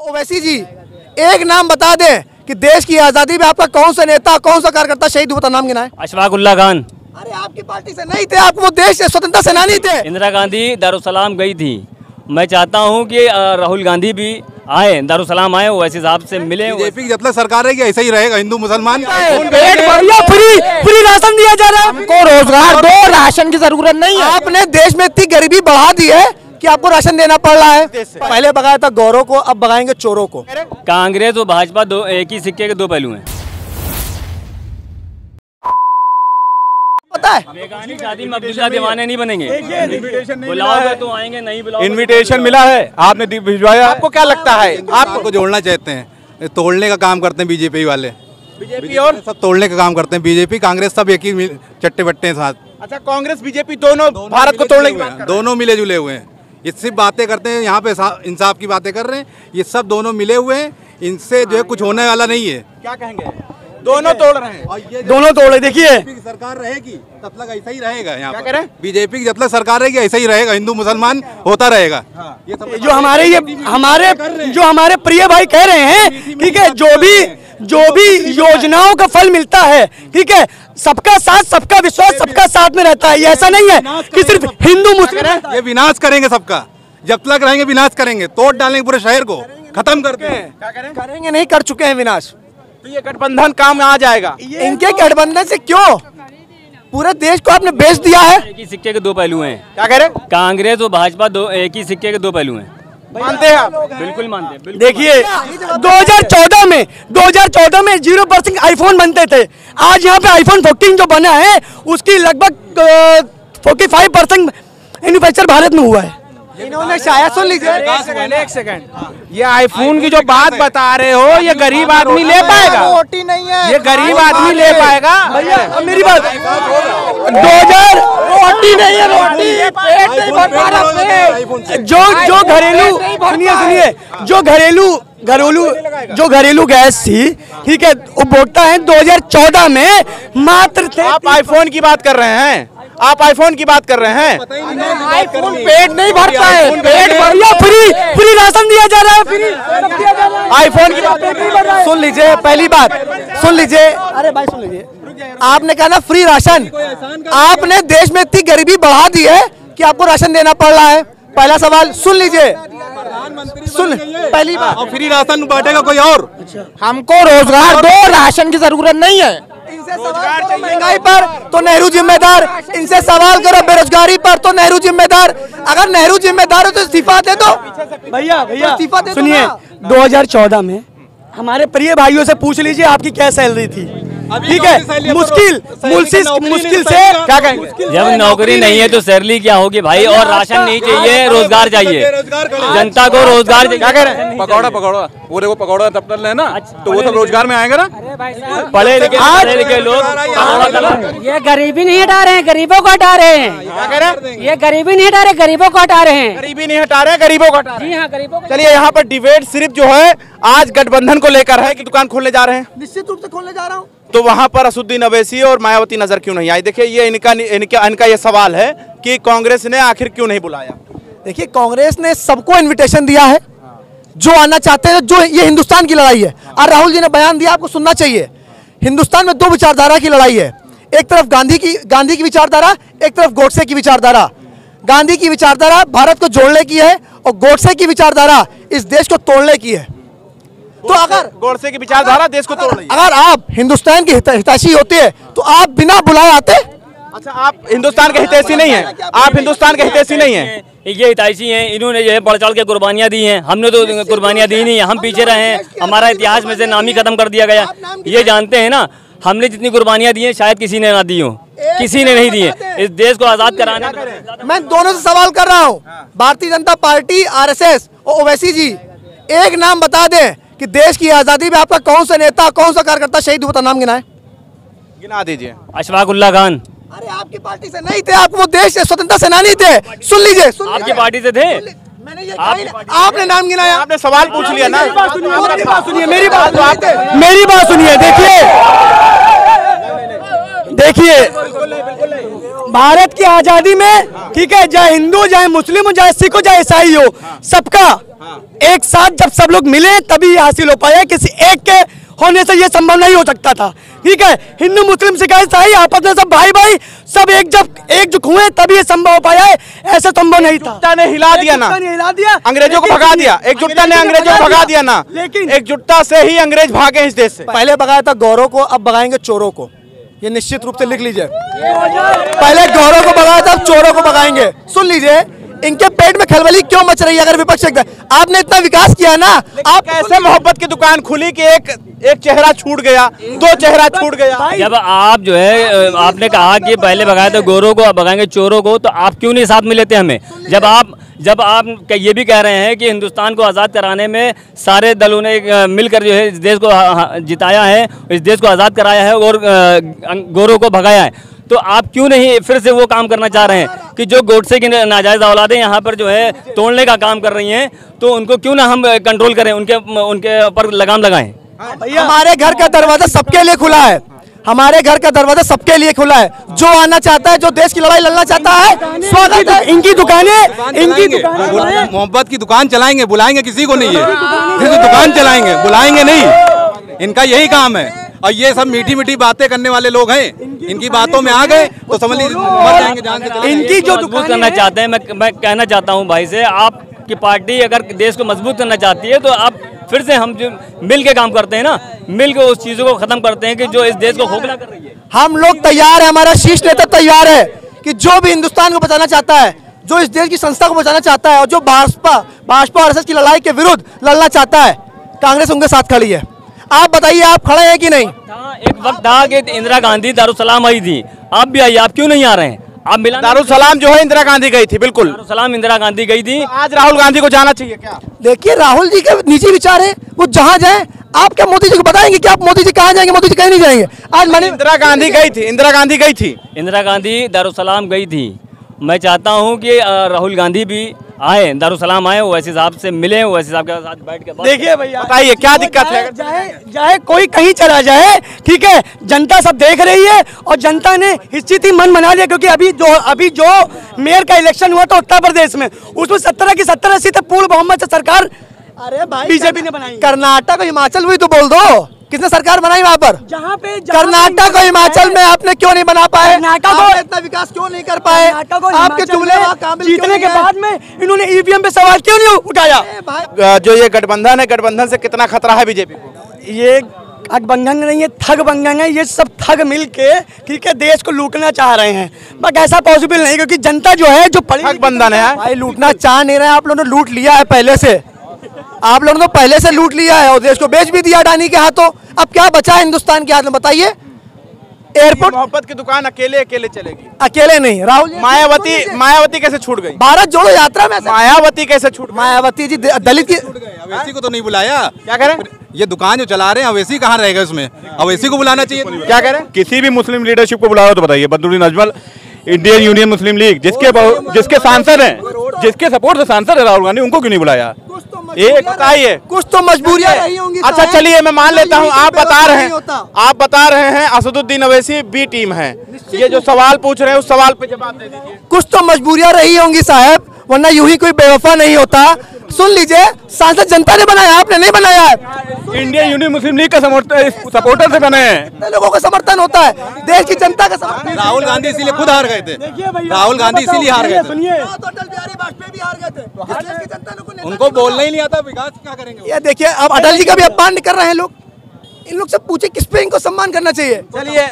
ओवैसी जी, एक नाम बता दें कि देश की आजादी में आपका कौन सा नेता, कौन सा कार्यकर्ता शहीद हुआ था, नाम गिनाए। अशफाक उल्लाह खान। अरे आपकी पार्टी से नहीं थे, आप वो देश के स्वतंत्रता सेनानी थे। इंदिरा गांधी दारुसलाम गई थी। मैं चाहता हूं कि राहुल गांधी भी आए, दारुसलाम आए, वैसे साहब से मिले। बीजेपी की जब तक सरकार रहेगी ऐसा ही रहेगा, हिंदू मुसलमान फ्री राशन दिया जा रहा है, हमको रोजगार दो, राशन की जरूरत नहीं है। आपने देश में इतनी गरीबी बढ़ा दी है कि आपको राशन देना पड़ रहा है। पहले भगाया था गौरों को, अब भगाएंगे चोरों को। कांग्रेस और भाजपा दो एक ही सिक्के के दो पहलू हैं। पता है बेगानी शादी में अब्दुल्ला दीवाने नहीं बनेंगे। बुलाओगे तो आएंगे, नहीं बुलाओगे। इनविटेशन मिला है, आपने भिजवाया। आपको क्या लगता है, आपको जोड़ना चाहते हैं, तोड़ने का काम करते हैं बीजेपी वाले। बीजेपी और सब तोड़ने का काम करते हैं, बीजेपी कांग्रेस सब एक ही चट्टे बट्टे साथ। अच्छा, कांग्रेस बीजेपी दोनों भारत को तोड़ने की बात कर रहे हैं। दोनों मिले जुले हुए हैं, ये सिर्फ बातें करते हैं, यहाँ पे इंसाफ की बातें कर रहे हैं। ये सब दोनों मिले हुए हैं, इनसे जो है कुछ होने वाला नहीं है। क्या कहेंगे, दोनों तोड़ रहे हैं, दोनों तोड़े। देखिए सरकार रहेगी तब तक ऐसा ही रहेगा। यहाँ क्या कह रहे हैं? बीजेपी की जब तक सरकार रहेगी ऐसा ही रहेगा, हिंदू मुसलमान होता रहेगा। ये सब जो हमारे प्रिय भाई कह रहे हैं, ठीक है, जो भी योजनाओं का फल मिलता है, ठीक है, सबका साथ, सबका विश्वास, सबका साथ में रहता है। ये ऐसा नहीं है कि सिर्फ हिंदू मुस्लिम। ये विनाश करेंगे सबका, जब तक रहेंगे विनाश करेंगे, तोड़ डालेंगे पूरे शहर को, खत्म करते हैं। करेंगे नहीं, कर चुके हैं विनाश। तो ये गठबंधन काम आ जाएगा। इनके गठबंधन से क्यों, पूरे देश को आपने बेच दिया है। एक ही सिक्के के दो पहलू हैं। क्या कह रहे हैं? कांग्रेस और भाजपा दो एक ही सिक्के के दो पहलू हैं। मानते हैं आप? बिल्कुल मानते हैं, बिल्कुल। देखिए 2014 में 0% आईफोन बनते थे। आज यहाँ पे आईफोन 14 जो बना है उसकी लगभग 45% मैन्युफैक्चर भारत में हुआ है। इन्होंने शायद सुन लीजिए, एक सेकंड, ये आईफोन की जो बात बता रहे हो, ये गरीब आदमी ले पाएगा? रोटी नहीं है, ये गरीब आदमी ले पाएगा? भैया अब मेरी बात, 2000 रोटी नहीं है, रोटी पेट नहीं भर पा रहा। जो घरेलू गैस थी, ठीक है, उपभोक्ता है 2014 में मात्र थे। आप आईफोन की बात कर रहे हैं, आप आईफोन की बात कर रहे हैं। आईफोन पेट नहीं भरता है, पेट भरिया, फ्री राशन दिया जा रहा है, फ्री आईफोन की बात नहीं भर रहा है। सुन लीजिए, पहली बात सुन लीजिए, अरे भाई सुन लीजिए, आपने कहा ना फ्री राशन, आपने देश में इतनी गरीबी बढ़ा दी है कि आपको राशन देना पड़ रहा है। पहला सवाल सुन लीजिए, सुन पहली बात, और फ्री राशन बांटेगा कोई और? हमको रोजगार दो, राशन की जरूरत नहीं है। इनसे सवाल करो महंगाई पर तो नेहरू जिम्मेदार, इनसे सवाल करो बेरोजगारी पर तो नेहरू जिम्मेदार। अगर नेहरू जिम्मेदार हो तो इस्तीफा दे दो भैया, इस्तीफा दे दो। सुनिए 2014 में हमारे प्रिय भाइयों से पूछ लीजिए आपकी क्या सैलरी थी, ठीक है, मुश्किल से क्या कहेंगे। जब नौकरी नहीं है तो सैलरी क्या होगी भाई, और राशन नहीं चाहिए, रोजगार चाहिए, जनता को रोजगार चाहिए। क्या कह रहे हैं? पकौड़ा पूरे को पकौड़ा तब तक लेना, तो वो सब रोजगार में आएगा ना। पढ़े लिखे लोग ये गरीबी नहीं हटा रहे हैं, गरीबों को हटा रहे हैं। क्या कह रहे हैं? ये गरीबी नहीं हटा रहे, गरीबों को हटा रहे हैं। गरीबी नहीं हटा रहे, गरीबों को हटा रहे हैं। जी हाँ, गरीबों को। चलिए, यहाँ पर डिबेट सिर्फ जो है आज गठबंधन को लेकर है कि दुकान खोलने जा रहे हैं। निश्चित रूप से खोलने जा रहा हूँ। तो वहां पर असदुद्दीन अवैसी और मायावती नजर क्यों नहीं आई? देखिए, ये इनका ये सवाल है कि कांग्रेस ने आखिर क्यों नहीं बुलाया। देखिए कांग्रेस ने सबको इनविटेशन दिया है, जो आना चाहते हैं, जो ये हिंदुस्तान की लड़ाई है। और राहुल जी ने बयान दिया, आपको सुनना चाहिए। हिंदुस्तान में दो विचारधारा की लड़ाई है, एक तरफ गांधी की विचारधारा, एक तरफ गोडसे की विचारधारा। गांधी की विचारधारा भारत को जोड़ने की है और गोडसे की विचारधारा इस देश को तोड़ने की है। तो अगर गोडसे की विचारधारा देश को तोड़ रही है। अगर आप हिंदुस्तान की हितैषी होते हैं तो आप बिना बुलाए आते। अच्छा, आप हिंदुस्तान के हितैषी नहीं है, आप हिंदुस्तान के हितैषी नहीं है। ये हितैषी हैं, इन्होंने जो है बढ़ चढ़ के कुर्बानियां दी हैं, हमने तो कुर्बानियां दी नहीं, हम पीछे रहे हैं, हमारा इतिहास में से नाम ही खत्म कर दिया गया। ये जानते हैं ना, हमने जितनी कुर्बानियां दी हैं शायद किसी ने ना दी हो, किसी ने नहीं दी है। इस देश को आजाद कराना। मैं दोनों से सवाल कर रहा हूँ, भारतीय जनता पार्टी, आरएसएस और ओवैसी जी, एक नाम बता दें कि देश की आजादी में आपका कौन सा नेता, कौन सा कार्यकर्ता शहीद हुआ था, नाम गिनाए। गिना दीजिए। अशफाक उल्लाह खान। अरे आपकी पार्टी से नहीं थे, आप वो देश के स्वतंत्रता सेनानी थे। सुन लीजिए, आपकी पार्टी से थे, मैंने ये कहा ही ना, आपने नाम गिनाया, आपने सवाल पूछ लिया ना। मेरी बात सुनिए, मेरी बात सुनिए। देखिए भारत की आजादी में, ठीक है, चाहे हिंदू, चाहे मुस्लिम हो, चाहे सिख हो, चाहे ईसाई हो, सबका एक साथ जब सब लोग मिले तभी हासिल हो पाया। किसी एक के होने से ये संभव नहीं हो सकता था, ठीक है। हिंदू मुस्लिम सिख ईसाई आपस में सब भाई भाई सब एकजुट हुए तभी ये संभव हो पाया है, ऐसा संभव नहीं था। एकजुटता ने हिला दिया ना, अंग्रेजों को भगा दिया। एकजुटता ने अंग्रेजों को भगा दिया ना, लेकिन एकजुटता से ही अंग्रेज भागे इस देश से। पहले भगाया था गौरों को, अब भगाएंगे चोरों को, ये निश्चित रूप से लिख लीजिए। पहले गौरों को भगाया था, अब चोरों को भगाएंगे। सुन लीजिए, इनके पेट में खलबली क्यों मच रही है? अगर विपक्ष आपने इतना विकास किया ना, आप कैसे मोहब्बत की दुकान खुली कि एक चेहरा छूट गया, दो चेहरा छूट गया। जब आप जो है आपने कहा कि पहले भगाए थे गोरों को, अब भगाएंगे चोरों को, तो आप क्यों नहीं साथ में लेते हमें? जब आप ये भी कह रहे हैं कि हिंदुस्तान को आज़ाद कराने में सारे दलों ने मिलकर जो है इस देश को जिताया है, इस देश को आज़ाद कराया है और गोरों को भगाया है, तो आप क्यों नहीं फिर से वो काम करना चाह रहे हैं कि जो गोडसे की नाजायज़ औलादें यहाँ पर जो है तोड़ने का काम कर रही हैं, तो उनको क्यों ना हम कंट्रोल करें, उनके ऊपर लगाम लगाएं? हमारे घर का दरवाजा सबके लिए खुला है, हमारे घर का दरवाजा सबके लिए खुला है। जो आना चाहता है, जो देश की लड़ाई लड़ना चाहता है, स्वागत है। इनकी दुकानें मोहब्बत की दुकान चलाएंगे, बुलाएंगे किसी को नहीं है, दुकान चलाएंगे, बुलाएंगे नहीं, इनका यही काम है। और ये सब मीठी मीठी बातें करने वाले लोग हैं, इनकी बातों में आ गए तो समझ लीजिए मर जाएंगे जान से। इनकी जो मजबूत करना चाहते हैं, मैं कहना चाहता हूँ भाई से, आपकी पार्टी अगर देश को मजबूत करना चाहती है तो आप फिर से हम जो मिल के काम करते हैं ना, मिल के उस चीज़ों को खत्म करते हैं कि जो इस देश को खोखला कर रही है। हम लोग तैयार है, हमारा शीर्ष नेता तैयार है कि जो भी हिंदुस्तान को बचाना चाहता है, जो इस देश की संस्था को बचाना चाहता है और जो भाजपा आरएसएस की लड़ाई के विरुद्ध लड़ना चाहता है, कांग्रेस उनके साथ खड़ी है। आप बताइए, आप खड़े हैं कि नहीं? एक वक्त था कि इंदिरा गांधी दारुसलाम आई थी, आप भी आइए, आप क्यों नहीं आ रहे हैं? आप मिला दारुसलाम जो है इंदिरा गांधी गई थी, बिल्कुल दारुसलाम इंदिरा गांधी गई थी। आज राहुल गांधी को जाना चाहिए क्या? देखिए, राहुल जी के निजी विचार है, वो जहां जाए। आप क्या मोदी जी को बताएंगे कि आप मोदी जी कहां जाएंगे? मोदी जी कहीं नहीं जाएंगे। आज मैंने इंदिरा गांधी गई थी, इंदिरा गांधी गई थी, इंदिरा गांधी दारुसलाम गई थी। मैं चाहता हूं कि राहुल गांधी भी आए, दारुसलाम आए, वैसे साहब से मिले, वैसे साहब के साथ बैठ के देखिए भैया, बताइए क्या दिक्कत है? चाहे कोई कहीं चला जाए, ठीक है, जनता सब देख रही है और जनता ने निश्चित ही मन बना लिया। क्योंकि अभी जो मेयर का इलेक्शन हुआ था उत्तर प्रदेश में, उसमें 17 की 17 सीटें पूर्ण बहुमत से सरकार अरे भाई बीजेपी ने बनाई। कर्नाटक और हिमाचल भी तो बोल दो, किसने सरकार बनाई वहाँ पर? कर्नाटक और हिमाचल में आपने क्यों नहीं बना पाए? कर्नाटक इतना विकास क्यों नहीं कर पाए? आपके जुमले जीतने के बाद में इन्होंने ईवीएम पे सवाल क्यों नहीं उठाया? जो ये गठबंधन है, गठबंधन से कितना खतरा है बीजेपी को? ये गठबंधन नहीं है, ठग बंधन है। ये सब ठग मिल के, ठीक है, देश को लूटना चाह रहे हैं, बट ऐसा पॉसिबल नहीं, क्योंकि जनता जो है जो ठग बंधन है भाई, लूटना चाह नहीं रहे। आप लोगों ने लूट लिया है पहले से, आप लोगों ने पहले से लूट लिया है और देश को बेच भी दिया अडानी के हाथों। अब क्या बचा है हिंदुस्तान के हाथ में, बताइए? एयरपोर्ट, मोहब्बत की दुकान अकेले चलेगी? अकेले नहीं। राहुल, मायावती कैसे छूट गई? भारत जोड़ो यात्रा में मायावती कैसे छूट? मायावती जी दलित की, अवैसी को तो नहीं बुलाया। क्या करें? ये दुकान जो चला रहे हैं, अवैसी कहाँ रहेगा उसमें? अवैसी को बुलाना चाहिए। क्या करें? किसी भी मुस्लिम लीडरशिप को बुलाओ तो बताइए। बदरुद्दीन अजमल, इंडियन यूनियन मुस्लिम लीग, जिसके सांसद हैं, जिसके सपोर्ट से सांसद है राहुल गांधी, उनको क्यों नहीं बुलाया? एक बताइए, कुछ तो मजबूरियां रही होंगी। अच्छा चलिए, मैं मान लेता हूँ, आप बता रहे हैं असदुद्दीन अवैसी बी टीम है। ये जो सवाल पूछ रहे हैं उस सवाल पे जवाब दे दीजिए। कुछ तो मजबूरियां रही होंगी साहब, वरना यूं ही कोई बेवफा नहीं होता। सुन लीजिए, सांसद जनता ने बनाया, आपने नहीं बनाया है। इंडियन यूनियन मुस्लिम लीग का सपोर्टर से बने हैं, लोगों का समर्थन होता है, देश की जनता का समर्थन। राहुल गांधी इसीलिए खुद हार गए थे, राहुल गांधी इसीलिए हार गए थे। सुनिए, अटल बिहारी वाजपेयी भी हार गए थे, उनको बोलना ही नहीं आता, विकास क्या करेंगे? ये देखिए, अब अटल जी का भी अपमान कर रहे हैं लोग। इन लोग से पूछे किस पे इनको सम्मान करना चाहिए। चलिए।